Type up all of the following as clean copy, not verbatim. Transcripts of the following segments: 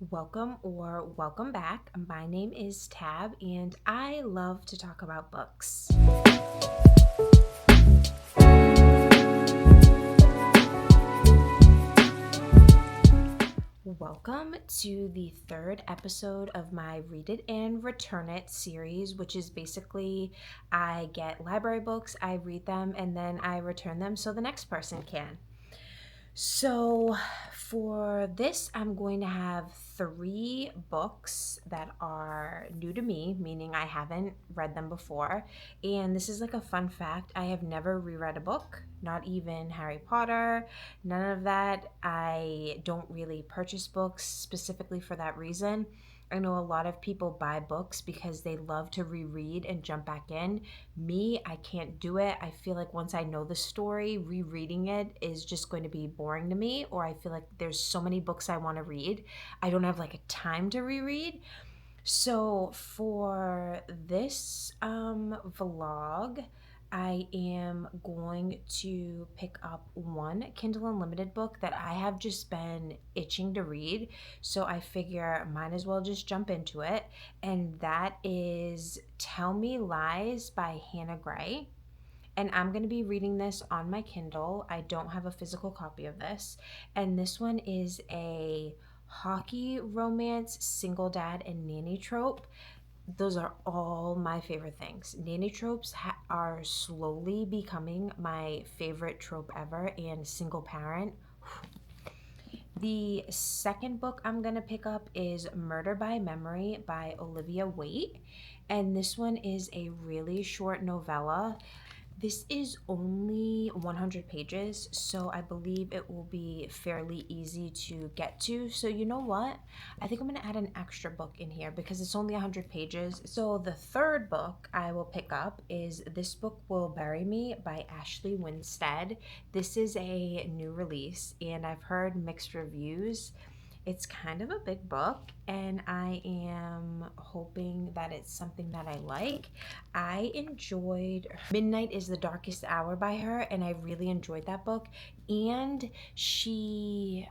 Welcome back. My name is Tab, and I love to talk about books. Welcome to the third episode of my Read It and Return It series, which is basically I get library books, I read them, and then I return them so the next person can. So for this, I'm going to have 3 books that are new to me, meaning I haven't read them before. And this is like a fun fact. I have never reread a book, not even Harry Potter, none of that. I don't really purchase books specifically for that reason. I know a lot of people buy books because they love to reread and jump back in. Me, I can't do it. I feel like once I know the story, rereading it is just going to be boring to me, or I feel like there's so many books I want to read. I don't have like a time to reread. So for this vlog, I am going to pick up one Kindle Unlimited book that I have just been itching to read. So I figure might as well just jump into it. And that is Tell Me Lies by Hannah Gray. And I'm going to be reading this on my Kindle. I don't have a physical copy of this. And this one is a hockey romance, single dad, and nanny trope. Those are all my favorite things. Nanny tropes are slowly becoming my favorite trope ever, and single parent. The second book I'm going to pick up is Murder by Memory by Olivia Waite, and this one is a really short novella. This is only 100 pages, so I believe it will be fairly easy to get to. So you know what? I think I'm going to add an extra book in here because it's only 100 pages. So the third book I will pick up is This Book Will Bury Me by Ashley Winstead. This is a new release, and I've heard mixed reviews. It's kind of a big book, and I am hoping that it's something that I like. I enjoyed Midnight is the Darkest Hour by her, and I really enjoyed that book. And she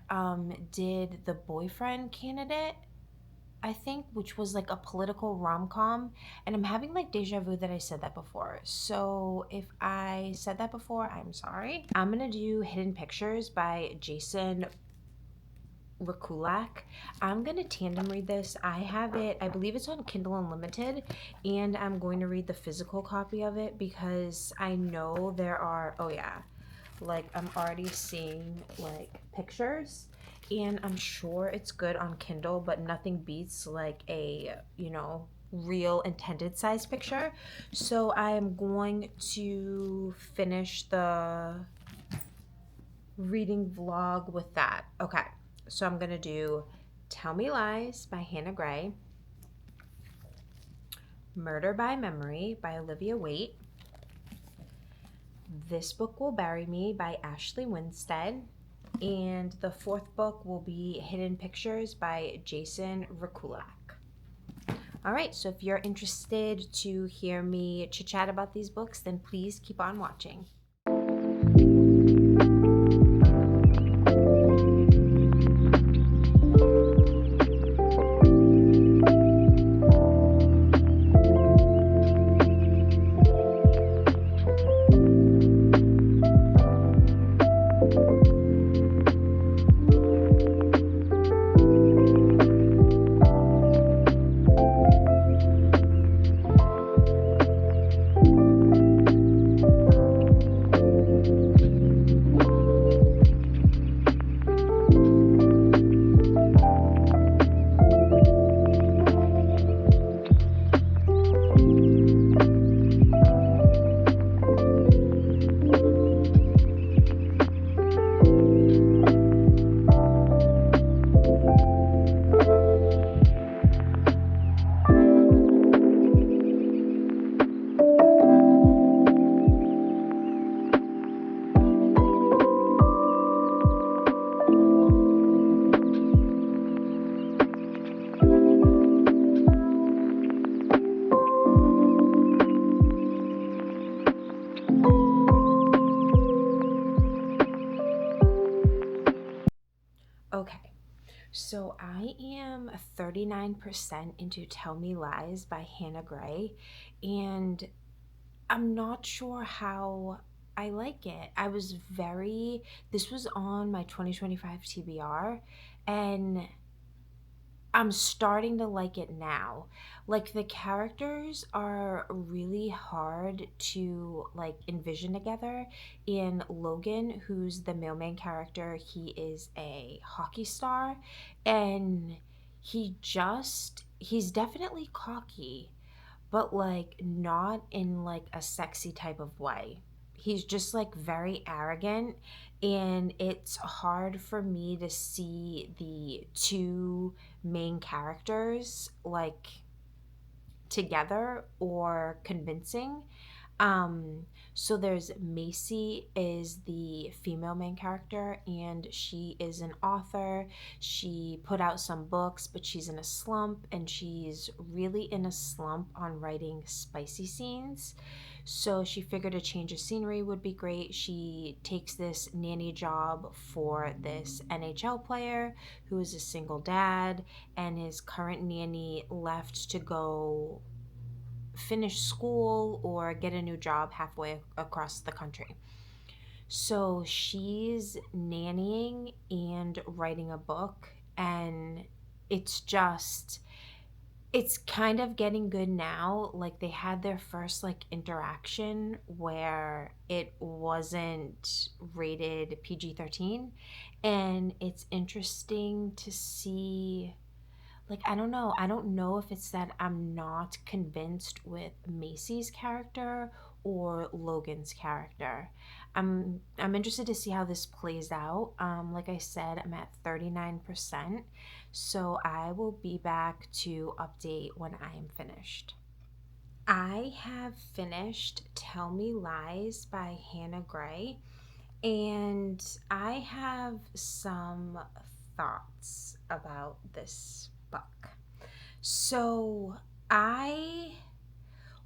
did The Boyfriend Candidate, I think, which was like a political rom-com. And I'm having like deja vu that I said that before. So if I said that before, I'm sorry. I'm gonna do Hidden Pictures by Jason Rakulak. I'm gonna tandem read this. I have it, I believe it's on Kindle Unlimited, and I'm going to read the physical copy of it because I know there are, oh yeah, like I'm already seeing like pictures, and I'm sure it's good on Kindle, but nothing beats like a, real intended size picture. So I am going to finish the reading vlog with that. Okay. So I'm going to do Tell Me Lies by Hannah Gray, Murder by Memory by Olivia Waite, This Book Will Bury Me by Ashley Winstead, and the fourth book will be Hidden Pictures by Jason Rakulak. All right, so if you're interested to hear me chit-chat about these books, then please keep on watching. So I am 39% into Tell Me Lies by Hannah Gray, and I'm not sure how I like it. This was on my 2025 TBR, and I'm starting to like it now. Like the characters are really hard to like envision together. In Logan, who's the mailman character, he is a hockey star, and he's definitely cocky, but like not in like a sexy type of way. He's just like very arrogant, and it's hard for me to see the two main characters like together or convincing. Um, so there's Macy is the female main character, and she is an author. She put out some books, but she's in a slump, and she's really in a slump on writing spicy scenes. So she figured a change of scenery would be great. She takes this nanny job for this NHL player who is a single dad, and his current nanny left to go finish school or get a new job halfway across the country. So she's nannying and writing a book, and it's just it's kind of getting good now. Like they had their first like interaction where it wasn't rated PG-13, and it's interesting to see, like, I don't know. I don't know if it's that I'm not convinced with Macy's character or Logan's character. I'm interested to see how this plays out. Like I said, I'm at 39%. So I will be back to update when I am finished. I have finished Tell Me Lies by Hannah Gray, and I have some thoughts about this book. So, I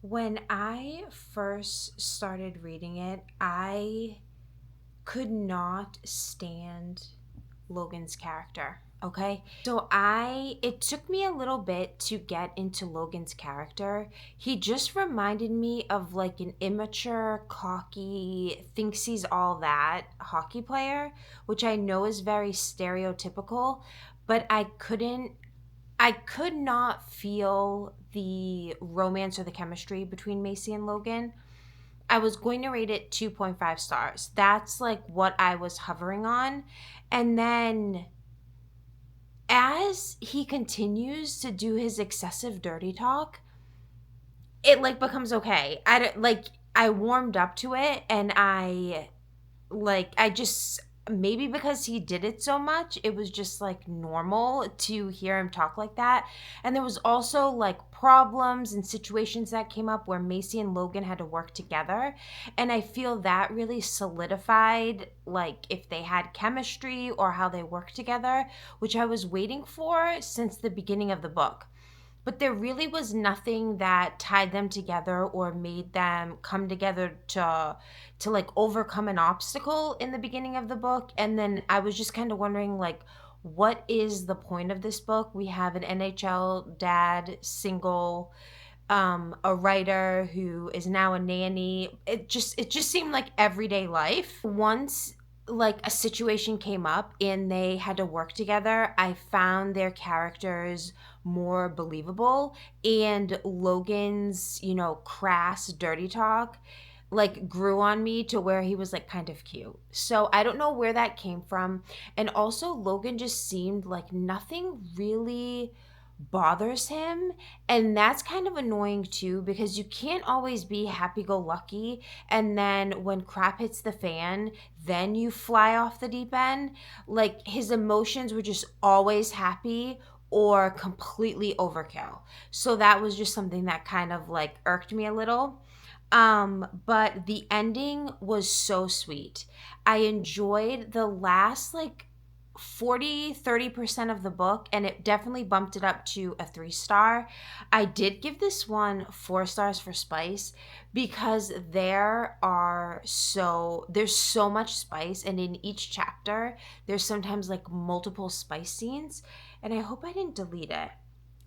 when I first started reading it, I could not stand Logan's character. Okay. So it took me a little bit to get into Logan's character. He just reminded me of like an immature, cocky, thinks he's all that hockey player, which I know is very stereotypical, but I could not feel the romance or the chemistry between Macy and Logan. I was going to rate it 2.5 stars. That's like what I was hovering on. And then as he continues to do his excessive dirty talk, it like becomes okay. I warmed up to it, and I just, maybe because he did it so much, it was just like normal to hear him talk like that. And there was also like problems and situations that came up where Macy and Logan had to work together, and I feel that really solidified like if they had chemistry or how they work together, which I was waiting for since the beginning of the book. But there really was nothing that tied them together or made them come together to like overcome an obstacle in the beginning of the book. And then I was just kind of wondering, like, what is the point of this book? We have an NHL dad, single, a writer who is now a nanny. It just seemed like everyday life. Once like a situation came up and they had to work together, I found their characters more believable, and Logan's, crass dirty talk like grew on me to where he was like kind of cute. So I don't know where that came from. And also Logan just seemed like nothing really bothers him, and that's kind of annoying too, because you can't always be happy go lucky, and then when crap hits the fan, then you fly off the deep end. Like his emotions were just always happy or completely overkill. So that was just something that kind of like irked me a little. But the ending was so sweet. I enjoyed the last like 30% of the book, and it definitely bumped it up to a 3-star. I did give this one 4 stars for spice because there's so much spice, and in each chapter there's sometimes like multiple spice scenes, and I hope I didn't delete it.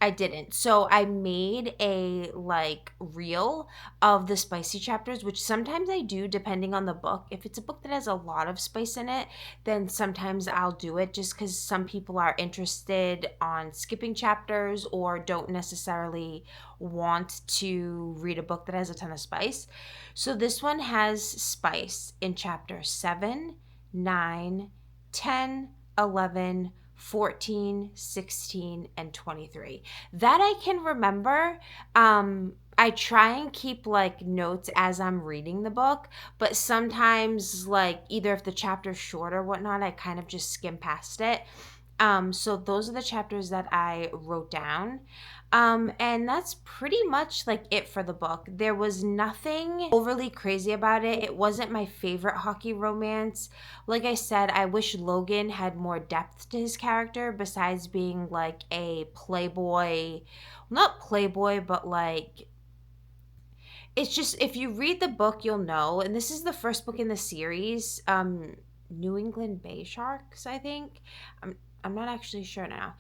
I didn't. So I made a like reel of the spicy chapters, which sometimes I do depending on the book. If it's a book that has a lot of spice in it, then sometimes I'll do it just because some people are interested on skipping chapters or don't necessarily want to read a book that has a ton of spice. So this one has spice in chapter 7, 9, 10, 11, 14, 16, and 23. That I can remember. I try and keep like notes as I'm reading the book, but sometimes, like, either if the chapter's short or whatnot, I kind of just skim past it. So those are the chapters that I wrote down. And that's pretty much like it for the book. There was nothing overly crazy about it. It wasn't my favorite hockey romance. Like I said, I wish Logan had more depth to his character besides being like a playboy, not playboy, but like, it's just, if you read the book, you'll know. And this is the first book in the series. New England Bay Sharks, I think. I'm not actually sure now.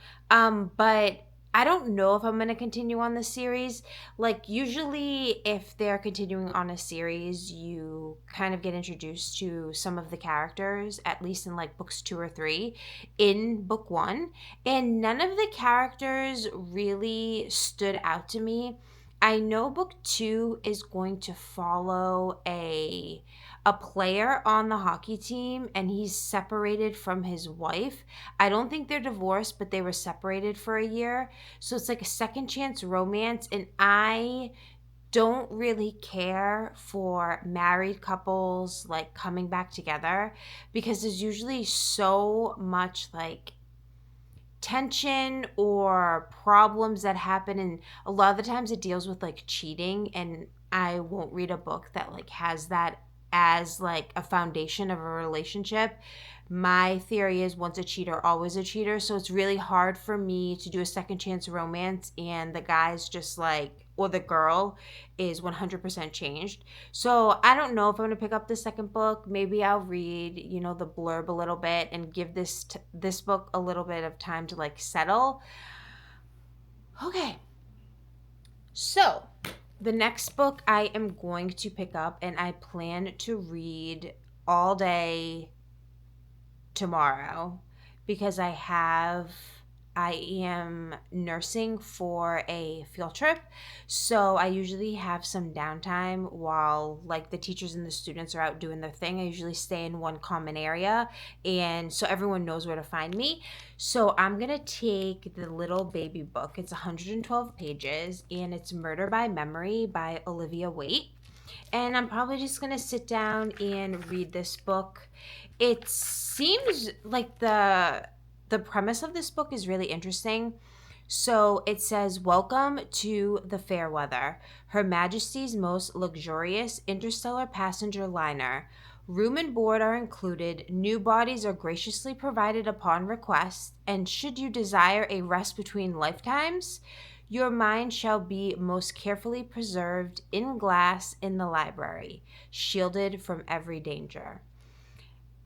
But I don't know if I'm going to continue on the series. Like, usually if they're continuing on a series, you kind of get introduced to some of the characters, at least in like books 2 or 3 in book 1. And none of the characters really stood out to me. I know book 2 is going to follow a player on the hockey team, and he's separated from his wife. I don't think they're divorced, but they were separated for a year. So it's like a second chance romance, and I don't really care for married couples like coming back together because there's usually so much like tension or problems that happen, and a lot of the times it deals with like cheating, and I won't read a book that like has that as like a foundation of a relationship. My theory is once a cheater, always a cheater. So it's really hard for me to do a second chance romance and the guy's just like, or the girl is 100% changed. So I don't know if I'm going to pick up the second book. Maybe I'll read, the blurb a little bit and give this book a little bit of time to like settle. Okay. So the next book I am going to pick up, and I plan to read all day tomorrow because I am nursing for a field trip. So I usually have some downtime while like the teachers and the students are out doing their thing. I usually stay in one common area, and so everyone knows where to find me. So I'm going to take the little baby book. It's 112 pages, and it's Murder by Memory by Olivia Waite. And I'm probably just going to sit down and read this book. It seems like the premise of this book is really interesting. So it says, "Welcome to the Fairweather, Her Majesty's most luxurious interstellar passenger liner. Room and board are included. New bodies are graciously provided upon request. And should you desire a rest between lifetimes, your mind shall be most carefully preserved in glass in the library, shielded from every danger."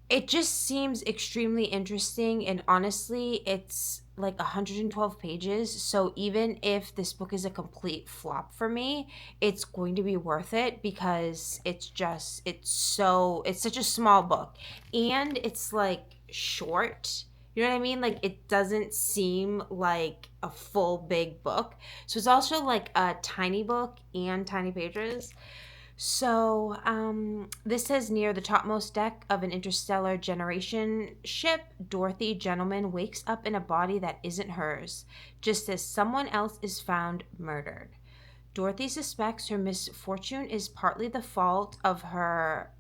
It just seems extremely interesting, and honestly, it's like 112 pages. So even if this book is a complete flop for me, it's going to be worth it because it's such a small book, and it's like short. You know what I mean? Like, it doesn't seem like a full big book. So it's also like a tiny book and tiny pages. So, this says, "Near the topmost deck of an interstellar generation ship, Dorothy Gentleman wakes up in a body that isn't hers, just as someone else is found murdered. Dorothy suspects her misfortune is partly the fault of her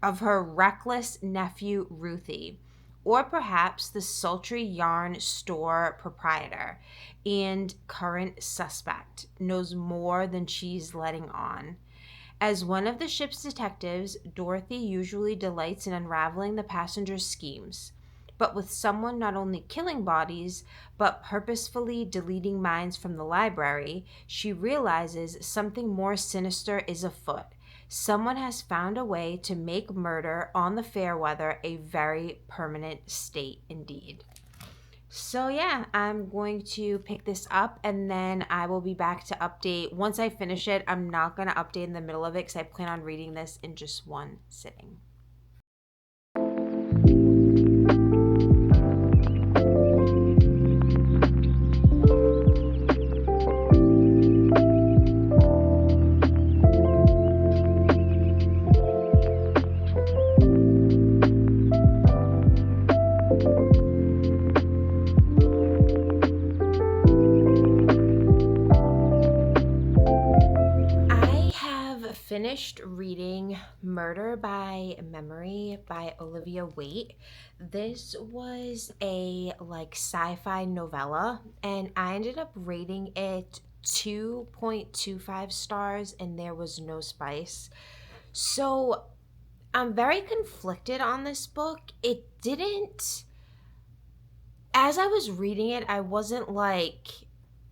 reckless nephew Ruthie, or perhaps the sultry yarn store proprietor and current suspect knows more than she's letting on. As one of the ship's detectives, Dorothy usually delights in unraveling the passengers' schemes. But with someone not only killing bodies, but purposefully deleting minds from the library, she realizes something more sinister is afoot. Someone has found a way to make murder on the Fairweather a very permanent state indeed. So yeah, I'm going to pick this up and then I will be back to update. Once I finish it, I'm not going to update in the middle of it because I plan on reading this in just one sitting. I have finished reading Murder by Memory by Olivia Waite. This was a like sci-fi novella and I ended up rating it 2.25 stars and there was no spice. So I'm very conflicted on this book. It didn't, as I was reading it, I wasn't like,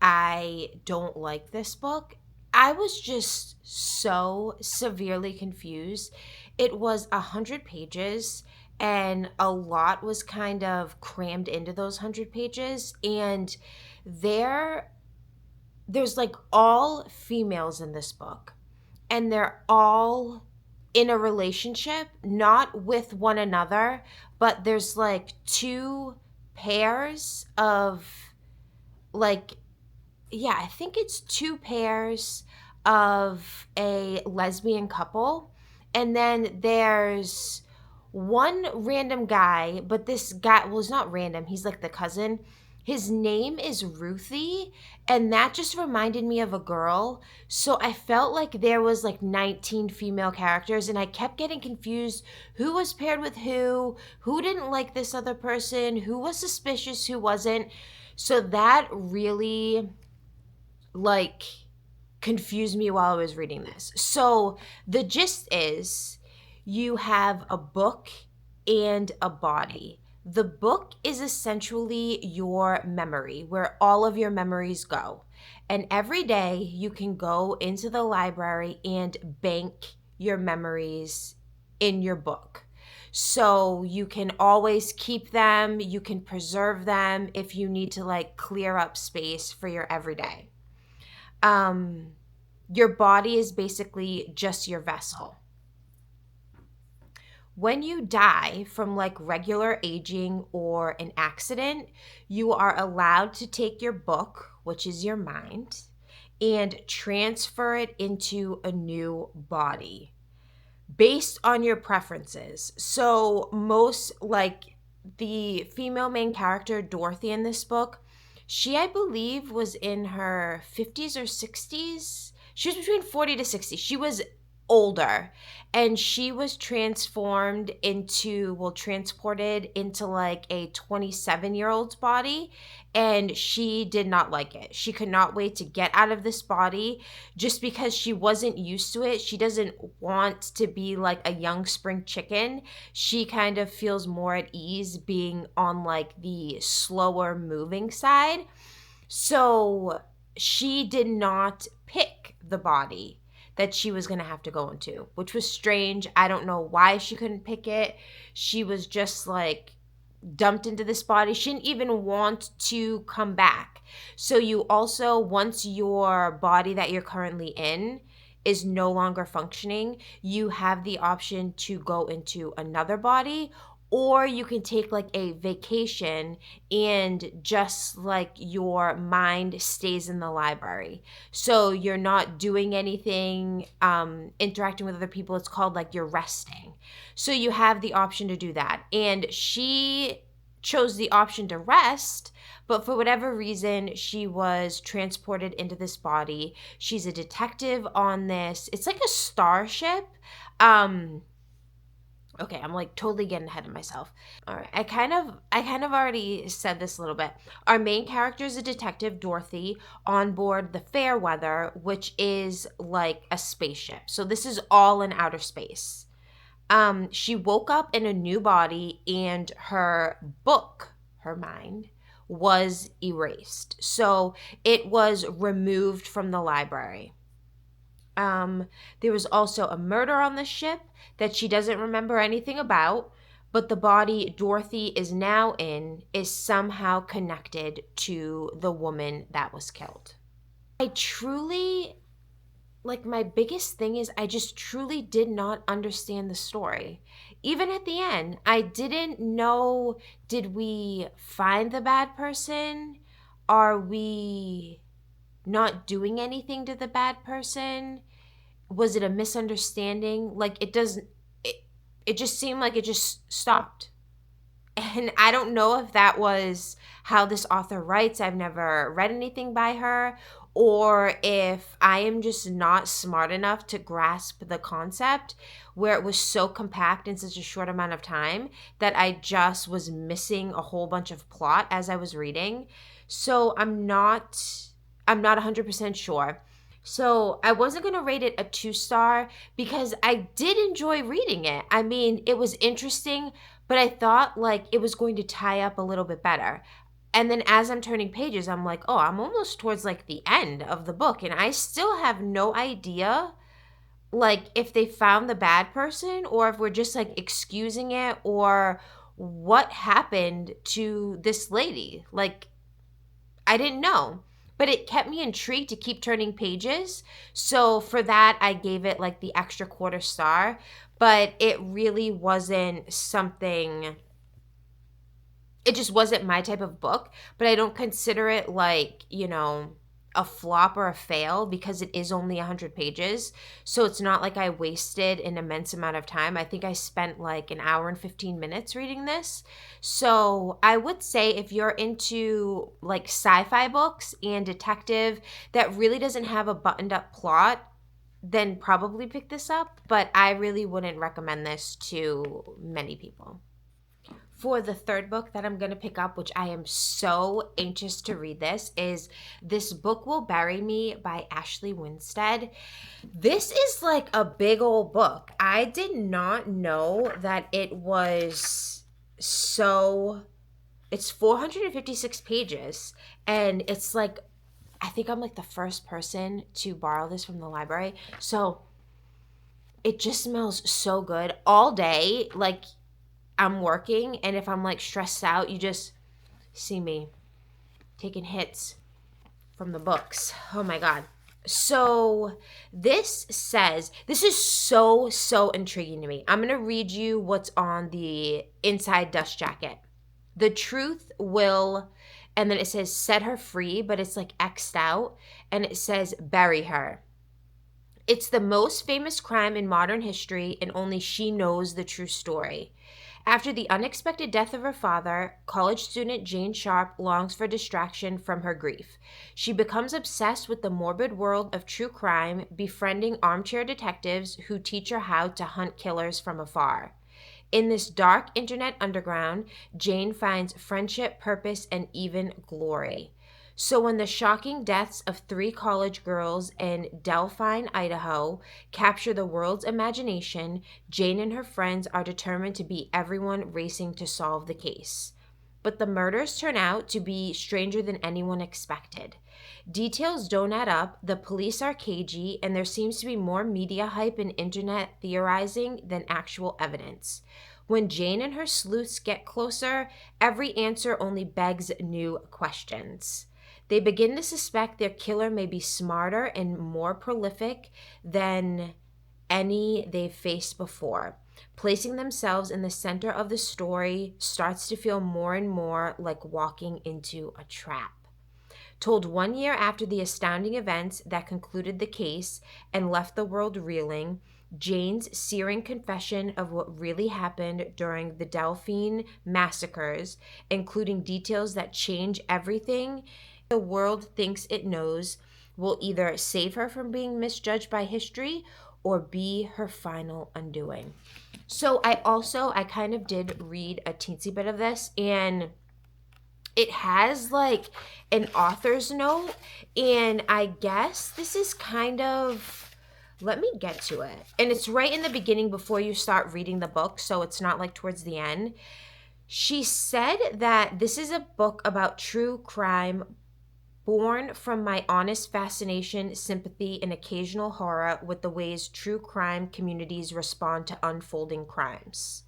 I don't like this book. I was just so severely confused. It was 100 pages, and a lot was kind of crammed into those 100 pages. And there, there's like all females in this book, and they're all in a relationship, not with one another, but there's like two pairs of like, yeah, I think it's two pairs of a lesbian couple. And then there's one random guy, but this guy, well, he's not random. He's like the cousin. His name is Ruthie, and that just reminded me of a girl. So I felt like there was like 19 female characters, and I kept getting confused who was paired with who didn't like this other person, who was suspicious, who wasn't. So that really like confused me while I was reading this. So the gist is you have a book and a body. The book is essentially your memory, where all of your memories go. And every day you can go into the library and bank your memories in your book. So you can always keep them, you can preserve them if you need to like clear up space for your everyday. Um, your body is basically just your vessel. When you die from like regular aging or an accident, you are allowed to take your book, which is your mind, and transfer it into a new body based on your preferences. So, most like the female main character, Dorothy, in this book, she, I believe, was in her 50s or 60s. She was between 40 to 60. She was older and she was transported into like a 27-year-old's body, and she did not like it. She could not wait to get out of this body just because she wasn't used to it. She doesn't want to be like a young spring chicken. She kind of feels more at ease being on like the slower moving side. So she did not pick the body that she was going to have to go into, which was strange. I don't know why she couldn't pick it. She was just like dumped into this body. She didn't even want to come back. So you also, once your body that you're currently in is no longer functioning, you have the option to go into another body, or you can take like a vacation and just like your mind stays in the library. So you're not doing anything, interacting with other people. It's called like you're resting. So you have the option to do that. And she chose the option to rest, but for whatever reason, she was transported into this body. She's a detective on this. It's like a starship. Okay, I'm like totally getting ahead of myself. All right, I kind of already said this a little bit. Our main character is a detective, Dorothy, on board the Fairweather, which is like a spaceship. So this is all in outer space. She woke up in a new body and her book, her mind, was erased. So it was removed from the library. There was also a murder on the ship that she doesn't remember anything about, but the body Dorothy is now in is somehow connected to the woman that was killed. I truly, like, my biggest thing is I just truly did not understand the story. Even at the end, I didn't know, did we find the bad person? Are we not doing anything to the bad person? Was it a misunderstanding? Like, it just seemed like it just stopped. And I don't know if that was how this author writes. I've never read anything by her, or if I am just not smart enough to grasp the concept where it was so compact in such a short amount of time that I just was missing a whole bunch of plot as I was reading. So I'm not 100% sure. So I wasn't going to rate it a 2-star because I did enjoy reading it. I mean, it was interesting, but I thought like it was going to tie up a little bit better. And then as I'm turning pages, I'm like, oh, I'm almost towards like the end of the book. And I still have no idea like if they found the bad person or if we're just like excusing it or what happened to this lady. Like, I didn't know, but it kept me intrigued to keep turning pages. So for that, I gave it like the extra 1/4 star, but it really wasn't something, it just wasn't my type of book, but I don't consider it like, a flop or a fail because it is only 100 pages. So it's not like I wasted an immense amount of time. I think I spent like an hour and 15 minutes reading this. So I would say if you're into like sci-fi books and detective that really doesn't have a buttoned up plot, then probably pick this up. But I really wouldn't recommend this to many people. For the third book that I'm going to pick up, which I am so anxious to read this, is This Book Will Bury Me by Ashley Winstead. This is like a big old book. I did not know that it was so, it's 456 pages, and it's like, I think I'm like the first person to borrow this from the library. So it just smells so good all day. Like, I'm working, and if I'm like stressed out, you just see me taking hits from the books. Oh my God. So this is so intriguing to me. I'm going to read you what's on the inside dust jacket. The truth will, and then it says set her free, but it's like X'd out, and it says bury her. It's the most famous crime in modern history, and only she knows the true story. After the unexpected death of her father, college student Jane Sharp longs for distraction from her grief. She becomes obsessed with the morbid world of true crime, befriending armchair detectives who teach her how to hunt killers from afar. In this dark internet underground, Jane finds friendship, purpose, and even glory. So when the shocking deaths of 3 college girls in Delphine, Idaho, capture the world's imagination, Jane and her friends are determined to beat everyone racing to solve the case. But the murders turn out to be stranger than anyone expected. Details don't add up, the police are cagey, and there seems to be more media hype and internet theorizing than actual evidence. When Jane and her sleuths get closer, every answer only begs new questions. They begin to suspect their killer may be smarter and more prolific than any they've faced before. Placing themselves in the center of the story starts to feel more and more like walking into a trap. Told 1 year after the astounding events that concluded the case and left the world reeling, Jane's searing confession of what really happened during the Delphine massacres, including details that change everything the world thinks it knows, will either save her from being misjudged by history or be her final undoing. So I kind of did read a teensy bit of this, and it has like an author's note, and I guess this is kind of Let me get to it. And it's right in the beginning before you start reading the book, so it's not like towards the end. She said that this is a book about true crime born from my honest fascination, sympathy, and occasional horror with the ways true crime communities respond to unfolding crimes.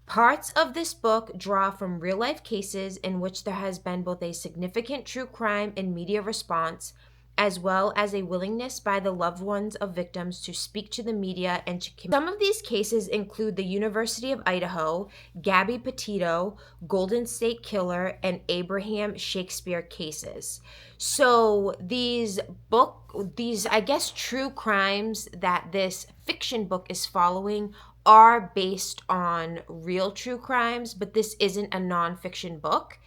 Parts of this book draw from real life cases in which there has been both a significant true crime and media response, as well as a willingness by the loved ones of victims to speak to the media and to Some of these cases include the University of Idaho, Gabby Petito, Golden State Killer, and Abraham Shakespeare cases. So these I guess true crimes that this fiction book is following are based on real true crimes, but this isn't a nonfiction book.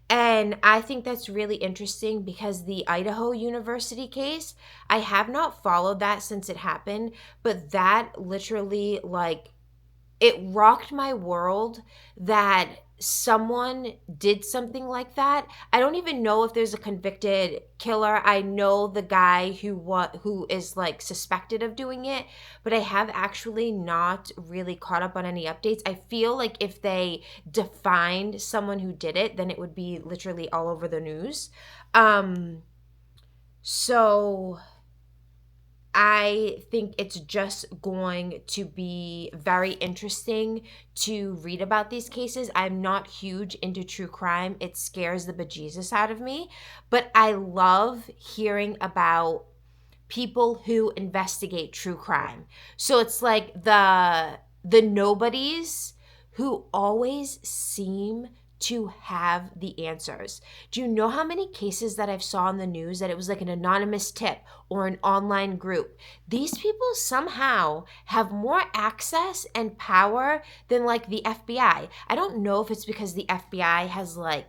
And I think that's really interesting because the Idaho University case, I have not followed that since it happened, but that literally, like, it rocked my world that someone did something like that. I don't even know if there's a convicted killer. I know the guy who is like suspected of doing it, but I have actually not really caught up on any updates. I feel like if they defined someone who did it, then it would be literally all over the news. So I think it's just going to be very interesting to read about these cases. I'm not huge into true crime. It scares the bejesus out of me, but I love hearing about people who investigate true crime. So it's like the nobodies who always seem to have the answers. Do you know how many cases that I've saw in the news that it was like an anonymous tip or an online group? These people somehow have more access and power than like the FBI. I don't know if it's because the FBI has like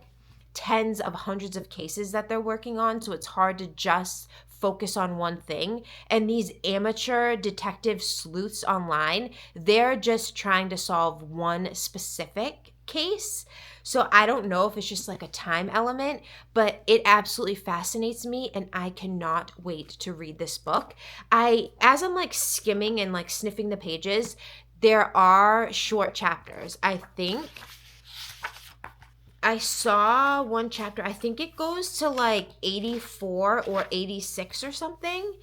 tens of hundreds of cases that they're working on, so it's hard to just focus on one thing. And these amateur detective sleuths online, they're just trying to solve one specific case. So I don't know if it's just like a time element, but it absolutely fascinates me and I cannot wait to read this book. As I'm like skimming and like sniffing the pages, there are short chapters. I think I saw one chapter. I think it goes to like 84 or 86 or something.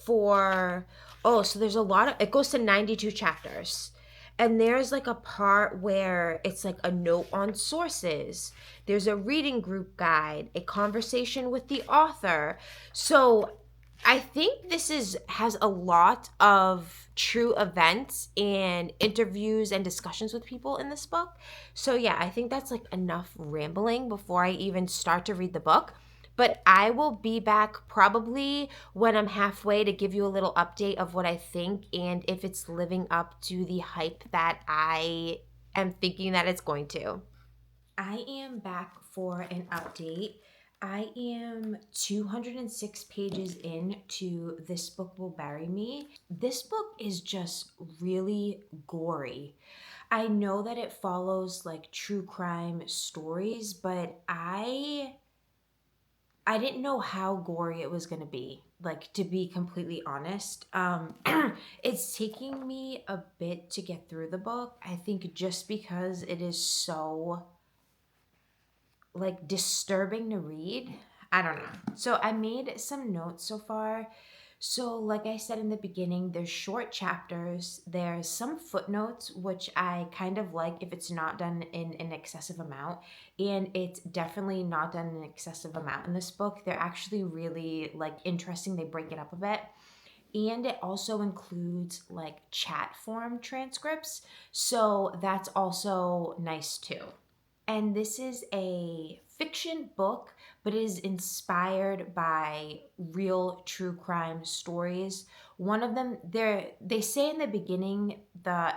For so there's a lot of it goes to 92 chapters. And there's like a part where it's like a note on sources. There's a reading group guide, a conversation with the author. So I think this has a lot of true events and interviews and discussions with people in this book. So yeah, I think that's like enough rambling before I even start to read the book. But I will be back probably when I'm halfway to give you a little update of what I think and if it's living up to the hype that I am thinking that it's going to. I am back for an update. I am 206 pages into This Book Will Bury Me. This book is just really gory. I know that it follows like true crime stories, but I didn't know how gory it was going to be. Like, to be completely honest, it's taking me a bit to get through the book. I think just because it is so like disturbing to read. I don't know. So I made some notes so far. So, like I said in the beginning, there's short chapters. There's some footnotes, which I kind of like if it's not done in an excessive amount. And it's definitely not done in an excessive amount in this book. They're actually really like interesting. They break it up a bit. And it also includes like chat form transcripts. So that's also nice too. And this is a fiction book, but it is inspired by real true crime stories. One of them, they say in the beginning,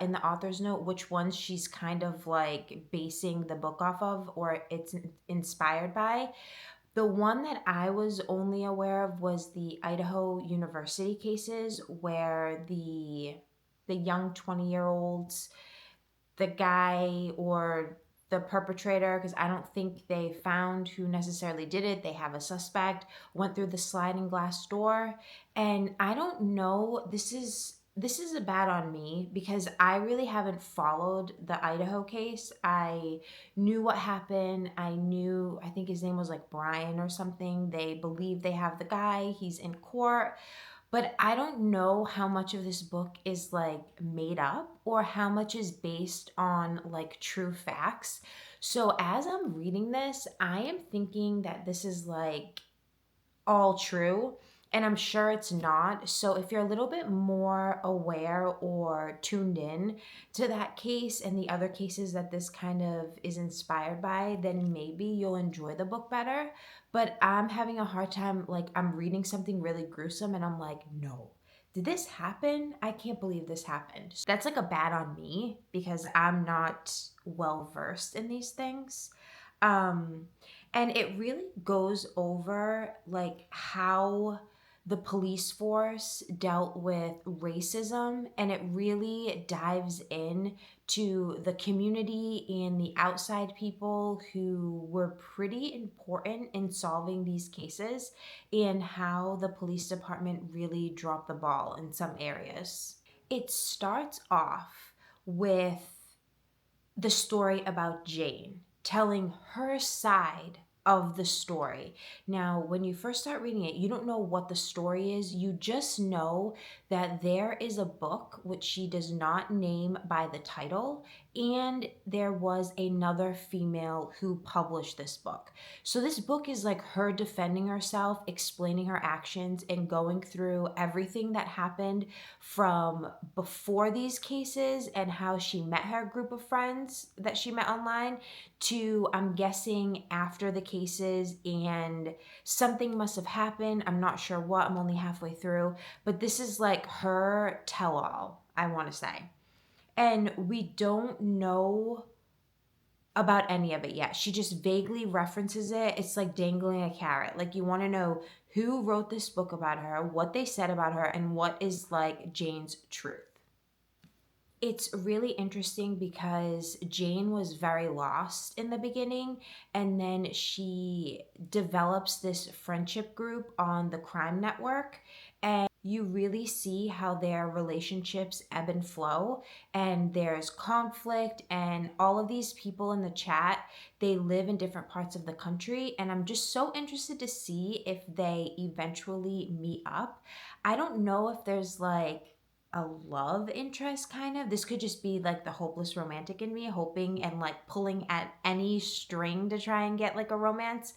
in the author's note, which ones she's kind of like basing the book off of, or it's inspired by. The one that I was only aware of was the Idaho University cases, where the young 20-year-olds, the guy or the perpetrator, because I don't think they found who necessarily did it. They have a suspect, went through the sliding glass door, and I don't know, this is a bad on me because I really haven't followed the Idaho case. I knew what happened. I think his name was like Brian or something. They believe they have the guy. He's in court. But I don't know how much of this book is like made up or how much is based on like true facts. So as I'm reading this, I am thinking that this is like all true, and I'm sure it's not. So if you're a little bit more aware or tuned in to that case and the other cases that this kind of is inspired by, then maybe you'll enjoy the book better. But I'm having a hard time, like I'm reading something really gruesome and I'm like, no. Did this happen? I can't believe this happened. That's like a bad on me because I'm not well versed in these things. Um, and it really goes over like how the police force dealt with racism, and it really dives in to the community and the outside people who were pretty important in solving these cases, and how the police department really dropped the ball in some areas. It starts off with the story about Jane, telling her side of the story. Now, when you first start reading it, you don't know what the story is. You just know that there is a book which she does not name by the title, and there was another female who published this book. So this book is like her defending herself, explaining her actions, and going through everything that happened from before these cases and how she met her group of friends that she met online to, I'm guessing, after the cases, and something must have happened. I'm not sure what, I'm only halfway through, but this is like her tell all, I want to say. And we don't know about any of it yet. She just vaguely references it. It's like dangling a carrot. Like you want to know who wrote this book about her, what they said about her, and what is like Jane's truth. It's really interesting because Jane was very lost in the beginning, and then she develops this friendship group on the crime network, and you really see how their relationships ebb and flow, and there's conflict, and all of these people in the chat, they live in different parts of the country, and I'm just so interested to see if they eventually meet up. I don't know if there's like a love interest kind of. This could just be like the hopeless romantic in me hoping and like pulling at any string to try and get like a romance.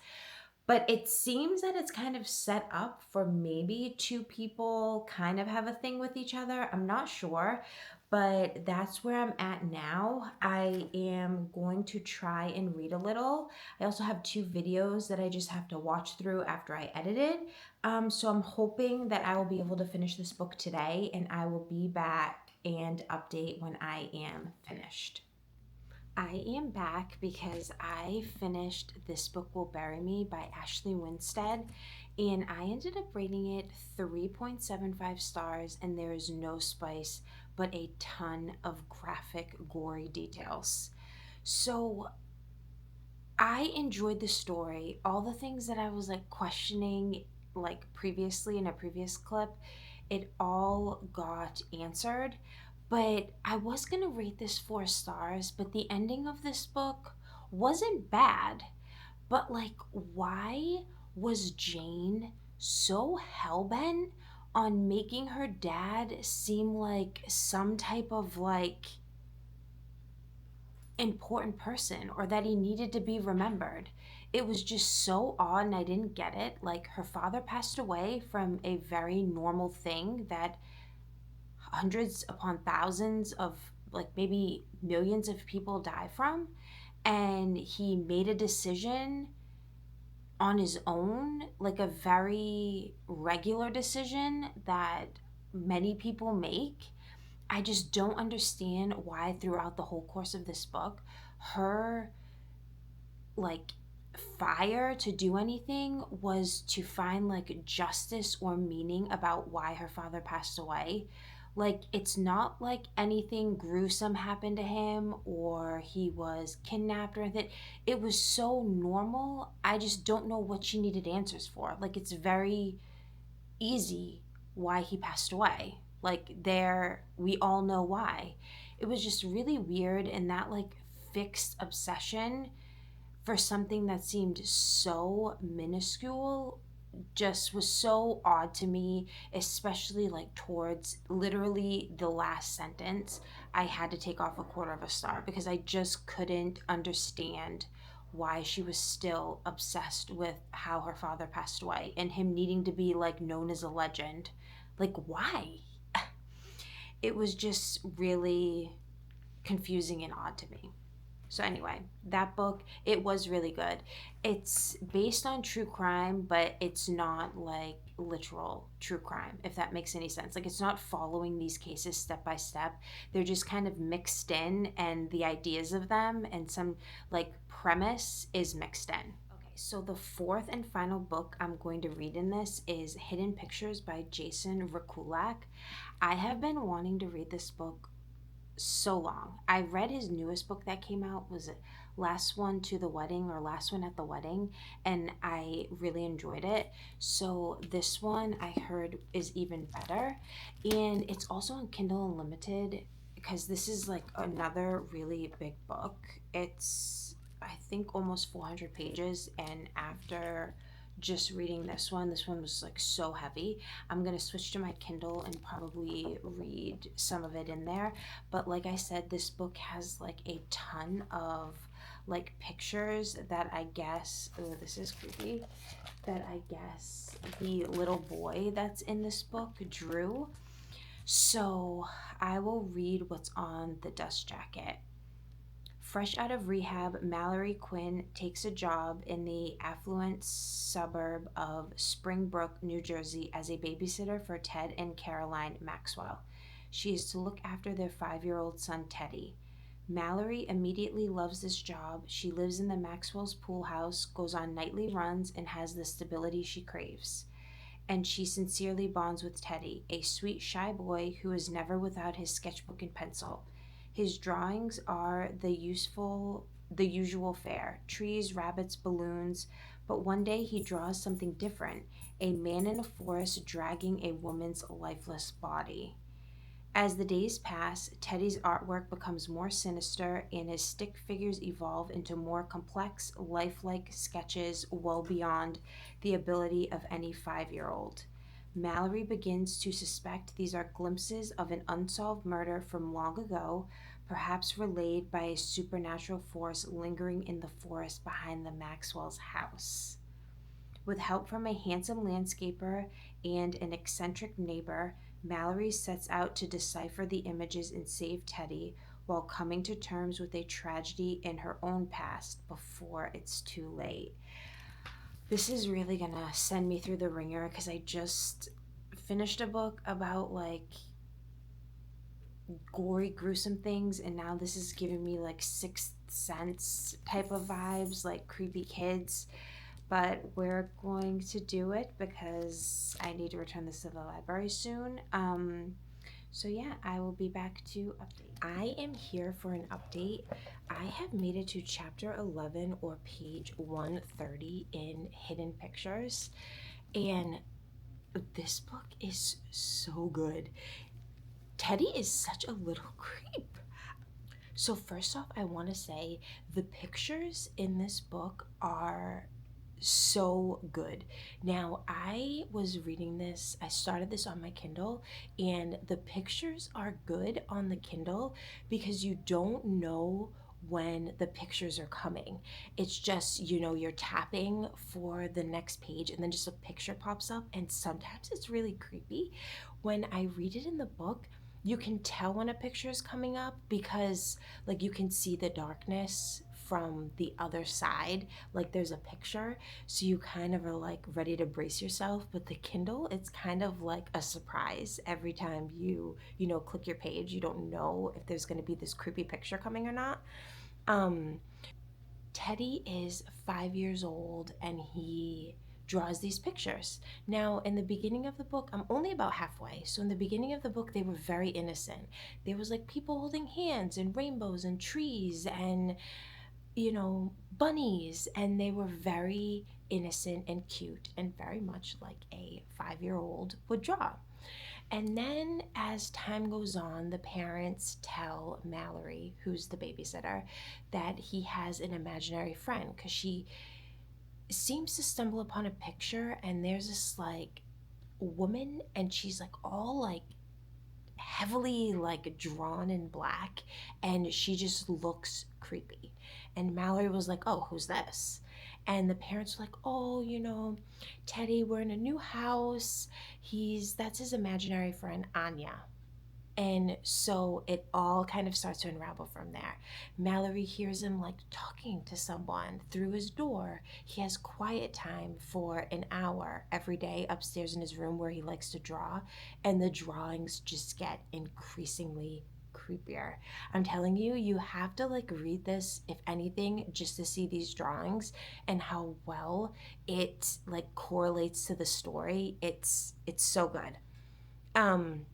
But it seems that it's kind of set up for maybe two people kind of have a thing with each other. I'm not sure, but that's where I'm at now. I am going to try and read a little. I also have two videos that I just have to watch through after I edit it. So I'm hoping that I will be able to finish this book today, and I will be back and update when I am finished. I am back because I finished This Book Will Bury Me by Ashley Winstead, and I ended up rating it 3.75 stars, and there is no spice but a ton of graphic, gory details. So I enjoyed the story. All the things that I was like questioning like previously in a previous clip, it all got answered. But I was gonna rate this 4 stars, but the ending of this book wasn't bad. But like, why was Jane so hellbent on making her dad seem like some type of like important person, or that he needed to be remembered? It was just so odd and I didn't get it. Like, her father passed away from a very normal thing that hundreds upon thousands of, like maybe millions of people die from, and he made a decision on his own, like a very regular decision that many people make. I just don't understand why throughout the whole course of this book, her like fire to do anything was to find like justice or meaning about why her father passed away. Like, it's not like anything gruesome happened to him or he was kidnapped or anything. It was so normal. I just don't know what she needed answers for. Like, it's very easy why he passed away. Like, there, we all know why. It was just really weird, and that, like, fixed obsession for something that seemed so minuscule just was so odd to me, especially like towards literally the last sentence. I had to take off a quarter of a star because I just couldn't understand why she was still obsessed with how her father passed away and him needing to be like known as a legend. Like, why? It was just really confusing and odd to me. So anyway, that book, it was really good. It's based on true crime, but it's not like literal true crime, if that makes any sense. Like, it's not following these cases step by step. They're just kind of mixed in, and the ideas of them and some like premise is mixed in. Okay, so the fourth and final book I'm going to read in this is Hidden Pictures by Jason Rekulak. I have been wanting to read this book so long. I read his newest book that came out, was it Last One to the Wedding or Last One at the Wedding, and I really enjoyed it. So this one I heard is even better, and it's also on Kindle Unlimited because this is like another really big book. It's, I think, almost 400 pages, and after just reading this one was like so heavy. I'm gonna switch to my Kindle and probably read some of it in there. But like I said, this book has like a ton of like pictures that I guess, oh, this is creepy, that I guess the little boy that's in this book drew. So I will read what's on the dust jacket. Fresh out of rehab, Mallory Quinn takes a job in the affluent suburb of Springbrook, New Jersey, as a babysitter for Ted and Caroline Maxwell. She is to look after their 5-year-old son, Teddy. Mallory immediately loves this job. She lives in the Maxwell's pool house, goes on nightly runs, and has the stability she craves. And she sincerely bonds with Teddy, a sweet, shy boy who is never without his sketchbook and pencil. His drawings are the usual fare: trees, rabbits, balloons. But one day he draws something different: a man in a forest dragging a woman's lifeless body. As the days pass, Teddy's artwork becomes more sinister, and his stick figures evolve into more complex, lifelike sketches well beyond the ability of any 5-year-old. Mallory begins to suspect these are glimpses of an unsolved murder from long ago, perhaps relayed by a supernatural force lingering in the forest behind the Maxwell's house. With help from a handsome landscaper and an eccentric neighbor, Mallory sets out to decipher the images and save Teddy while coming to terms with a tragedy in her own past before it's too late. This is really gonna send me through the ringer because I just finished a book about like gory, gruesome things, and now this is giving me like Sixth Sense type of vibes, like creepy kids. But we're going to do it because I need to return this to the library soon. So yeah, I will be back to update. I am here for an update. I have made it to chapter 11 or page 130 in Hidden Pictures, and this book is so good. Teddy is such a little creep. So first off, I want to say the pictures in this book are so good. Now, I was reading this, I started this on my Kindle, and the pictures are good on the Kindle because you don't know when the pictures are coming. It's just, you're tapping for the next page and then just a picture pops up, and sometimes it's really creepy. When I read it in the book, you can tell when a picture is coming up because like you can see the darkness from the other side, like there's a picture, so you kind of are like ready to brace yourself. But the Kindle, it's kind of like a surprise every time you click your page. You don't know if there's going to be this creepy picture coming or not. um Teddy is 5 years old, and he draws these pictures. Now, in the beginning of the book, I'm only about halfway. So, in the beginning of the book, they were very innocent. There was like people holding hands and rainbows and trees and, bunnies. And they were very innocent and cute and very much like a 5-year old would draw. And then as time goes on, the parents tell Mallory, who's the babysitter, that he has an imaginary friend because she seems to stumble upon a picture and there's this like woman and she's like all like heavily like drawn in black and she just looks creepy. And Mallory was like, "Oh, who's this?" And the parents were like, "Oh, Teddy, we're in a new house. That's his imaginary friend Anya." And so it all kind of starts to unravel from there. Mallory hears him like talking to someone through his door. He has quiet time for an hour every day upstairs in his room where he likes to draw, and the drawings just get increasingly creepier. I'm telling you, you have to like read this, if anything, just to see these drawings and how well it like correlates to the story. It's so good. Um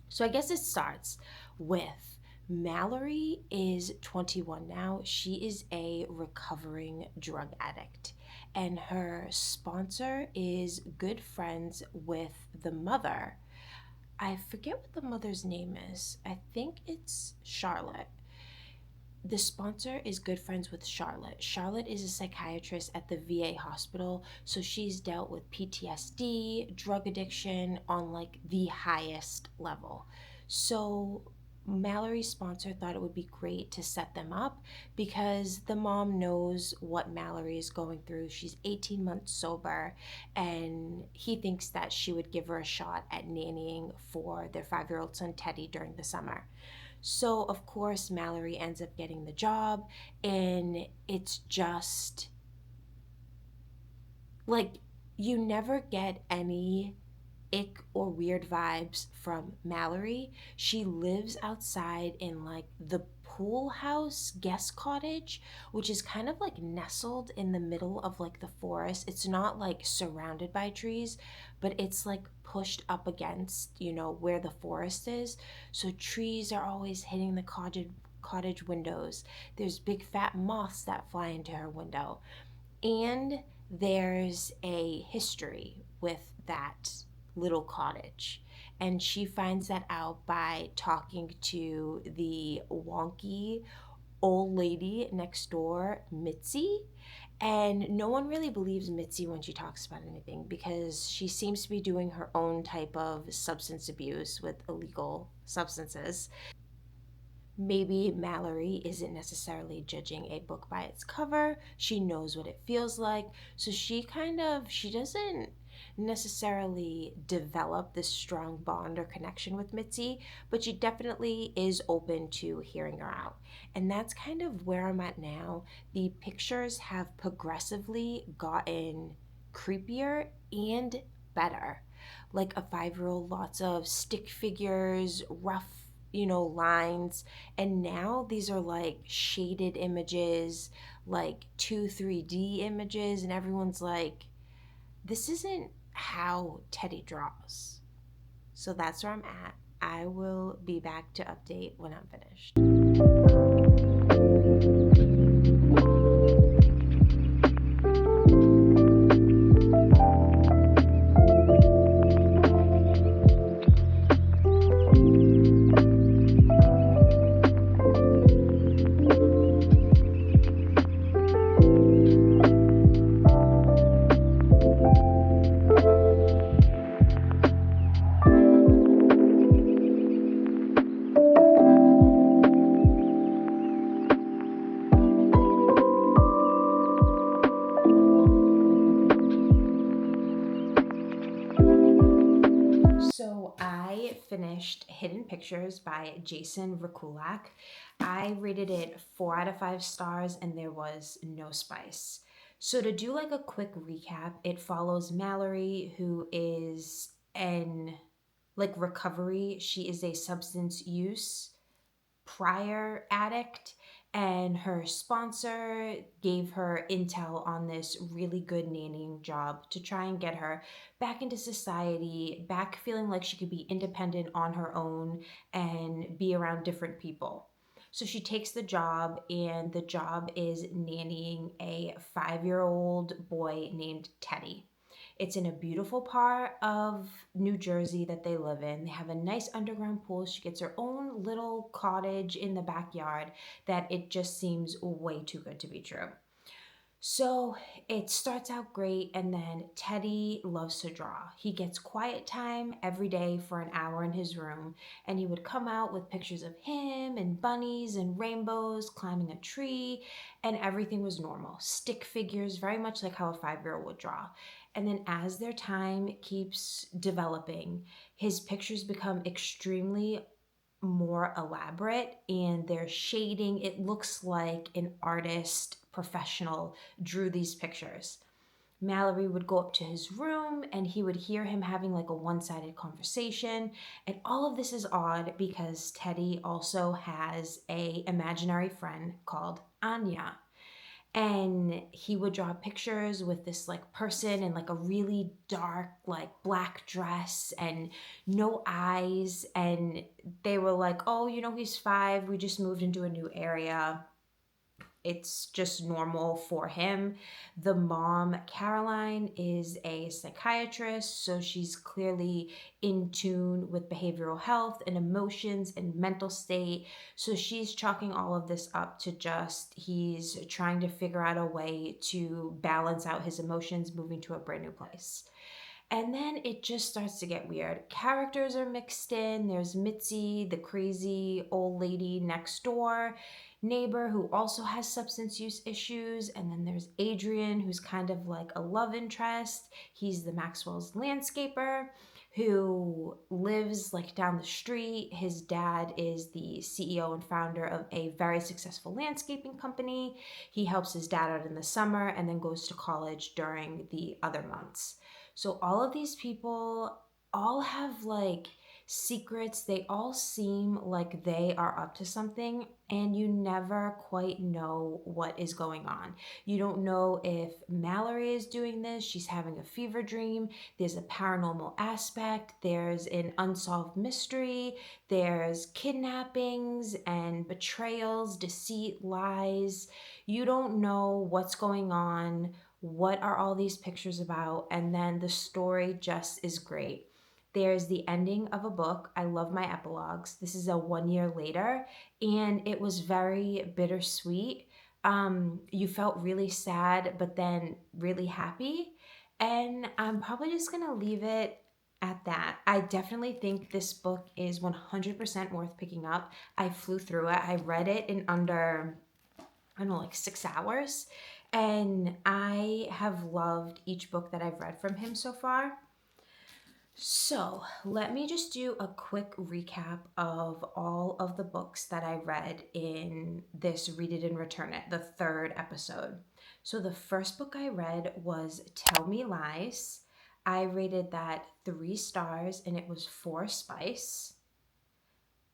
so I guess it starts with Mallory is 21 now. She is a recovering drug addict. And her sponsor is good friends with the mother. I forget what the mother's name is. I think it's Charlotte. The sponsor is good friends with Charlotte. Charlotte is a psychiatrist at the VA hospital, so she's dealt with PTSD, drug addiction on like the highest level. So Mallory's sponsor thought it would be great to set them up because the mom knows what Mallory is going through. She's 18 months sober, and he thinks that she would give her a shot at nannying for their 5-year-old son Teddy during the summer. So, of course, Mallory ends up getting the job, and it's just like you never get any ick or weird vibes from Mallory. She lives outside in like the pool house guest cottage, which is kind of like nestled in the middle of like the forest. It's not like surrounded by trees, but it's like pushed up against, where the forest is. So trees are always hitting the cottage windows. There's big fat moths that fly into her window. And there's a history with that little cottage. And she finds that out by talking to the wonky old lady next door, Mitzi. And no one really believes Mitzi when she talks about anything because she seems to be doing her own type of substance abuse with illegal substances. Maybe Mallory isn't necessarily judging a book by its cover. She knows what it feels like. So she doesn't necessarily develop this strong bond or connection with Mitzi, but she definitely is open to hearing her out. And that's kind of where I'm at now. The pictures have progressively gotten creepier and better. Like a 5-year-old, lots of stick figures, rough lines, and now these are like shaded images, like 3D images, and everyone's like, this isn't how Teddy draws. So that's where I'm at. I will be back to update when I'm finished. So I finished Hidden Pictures by Jason Rekulak. I rated it 4 out of 5 stars and there was no spice. So to do like a quick recap, it follows Mallory, who is in like recovery. She is a substance use prior addict, and her sponsor gave her intel on this really good nannying job to try and get her back into society, back feeling like she could be independent on her own and be around different people. So she takes the job, and the job is nannying a 5-year-old boy named Teddy. It's in a beautiful part of New Jersey that they live in. They have a nice underground pool. She gets her own little cottage in the backyard that it just seems way too good to be true. So it starts out great, and then Teddy loves to draw. He gets quiet time every day for an hour in his room, and he would come out with pictures of him and bunnies and rainbows climbing a tree, and everything was normal. Stick figures, very much like how a 5-year-old would draw. And then as their time keeps developing, his pictures become extremely more elaborate and their shading. It looks like an artist professional drew these pictures. Mallory would go up to his room and he would hear him having like a one-sided conversation. And all of this is odd because Teddy also has a imaginary friend called Anya, and he would draw pictures with this like person in like a really dark like black dress and no eyes, and they were like, oh, he's 5, we just moved into a new area, it's just normal for him. The mom, Caroline, is a psychiatrist, so she's clearly in tune with behavioral health and emotions and mental state. So she's chalking all of this up to just he's trying to figure out a way to balance out his emotions moving to a brand new place. And then it just starts to get weird. Characters are mixed in. There's Mitzi, the crazy old lady next door neighbor who also has substance use issues. And then there's Adrian, who's kind of like a love interest. He's the Maxwell's landscaper who lives like down the street. His dad is the CEO and founder of a very successful landscaping company. He helps his dad out in the summer and then goes to college during the other months. So all of these people all have like secrets. They all seem like they are up to something, and you never quite know what is going on. You don't know if Mallory is doing this, she's having a fever dream, there's a paranormal aspect, there's an unsolved mystery, there's kidnappings and betrayals, deceit, lies. You don't know what's going on. What are all these pictures about? And then the story just is great. There's the ending of a book. I love my epilogues. This is a 1 year later, and it was very bittersweet. You felt really sad, but then really happy. And I'm probably just going to leave it at that. I definitely think this book is 100% worth picking up. I flew through it. I read it in under, I don't know, like 6 hours. And I have loved each book that I've read from him so far. So let me just do a quick recap of all of the books that I read in this Read It and Return It, the 3rd episode. So the first book I read was Tell Me Lies. I rated that 3 stars and it was 4 spice.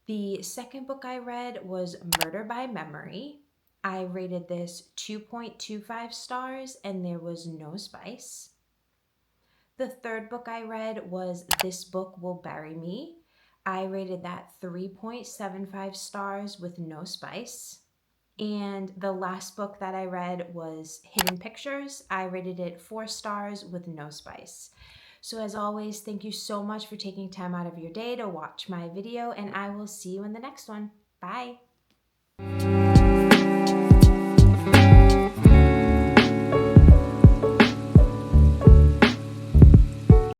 The second book I read was Murder by Memory. I rated this 2.25 stars and there was no spice. The third book I read was This Book Will Bury Me. I rated that 3.75 stars with no spice. And the last book that I read was Hidden Pictures. I rated it 4 stars with no spice. So as always, thank you so much for taking time out of your day to watch my video, and I will see you in the next one. Bye.